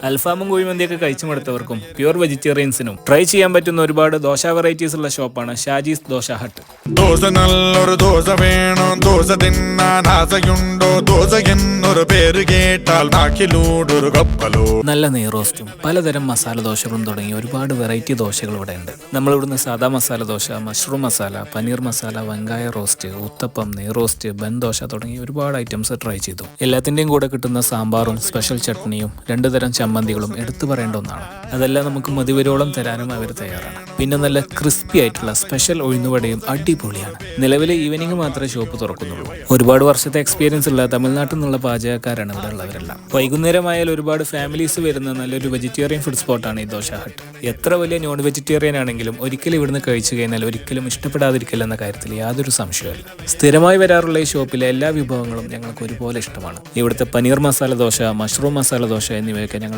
അൽഫാമും കുഴിമന്തിയൊക്കെ കഴിച്ചു മടുത്തവർക്കും pure വെജിറ്റേറിയൻസിനും try ചെയ്യാൻ പറ്റുന്ന ഒരുപാട് ദോശ വെറൈറ്റീസ് ഉള്ള ഷോപ്പാണ് ഷാജീസ് ദോശ ഹട്ട്. ദോശ നല്ലൊരു ദോശ വേണോ, ദോശ തിന്നാൻ ആശയുണ്ടോ, ദോശ എന്നൊരു പേര് കേട്ടാൽ നാക്കിലൂടൊരു കപ്പലോ. നല്ല നെയ് റോസ്റ്റും പലതരം മസാല ദോശകളും തുടങ്ങി ഒരുപാട് വെറൈറ്റി ദോശകൾ ഇവിടെ ഉണ്ട്. നമ്മളിവിടുന്ന് സാദാ മസാല ദോശ, മഷ്റൂം മസാല, പനീർ മസാല, വെങ്കായ റോസ്റ്റ്, ഉത്തപ്പം, നെയ് റോസ്റ്റ്, ബൻ ദോശ തുടങ്ങി ഒരുപാട് ഐറ്റംസ് ട്രൈ ചെയ്തു. എല്ലാത്തിൻ്റെയും കൂടെ കിട്ടുന്ന സാമ്പാറും സ്പെഷ്യൽ ചട്നിയും 2 തരം ചമ്മന്തികളും എടുത്തു പറയേണ്ട ഒന്നാണ്. അതെല്ലാം നമുക്ക് മതിവരോളം തരാനും അവർ തയ്യാറാണ്. പിന്നെ നല്ല ക്രിസ്പി ആയിട്ടുള്ള സ്പെഷ്യൽ ഉഴുന്നുവടയും അടിപൊളിയാണ്. നിലവിൽ ഈവനിങ് മാത്രമേ ഷോപ്പ് തുറക്കുന്നുള്ളൂ. ഒരുപാട് വർഷത്തെ എക്സ്പീരിയൻസ് ഉള്ള തമിഴ്നാട്ടിൽ നിന്നുള്ള പാചകക്കാരാണ് ഇവിടെ ഉള്ളവരെല്ലാം. വൈകുന്നേരമായാൽ ഒരുപാട് ഫാമിലീസ് വരുന്ന നല്ലൊരു വെജിറ്റേറിയൻ ഫുഡ് സ്പോട്ടാണ് ഈ ദോശ ഹട്ട്. എത്ര വലിയ നോൺ വെജിറ്റേറിയൻ ആണെങ്കിലും ഒരിക്കലും ഇവിടുന്ന് കഴിച്ചു കഴിഞ്ഞാൽ ഒരിക്കലും ഇഷ്ടപ്പെടാതിരിക്കില്ല എന്ന കാര്യത്തിൽ യാതൊരു സംശയമില്ല. സ്ഥിരമായി വരാറുള്ള ഈ ഷോപ്പിലെ എല്ലാ വിഭവങ്ങളും ഞങ്ങൾക്ക് ഒരുപോലെ ഇഷ്ടമാണ്. ഇവിടുത്തെ പനീർ മസാല ദോശ, മഷ്റൂം മസാല ദോശ എന്നിവയൊക്കെ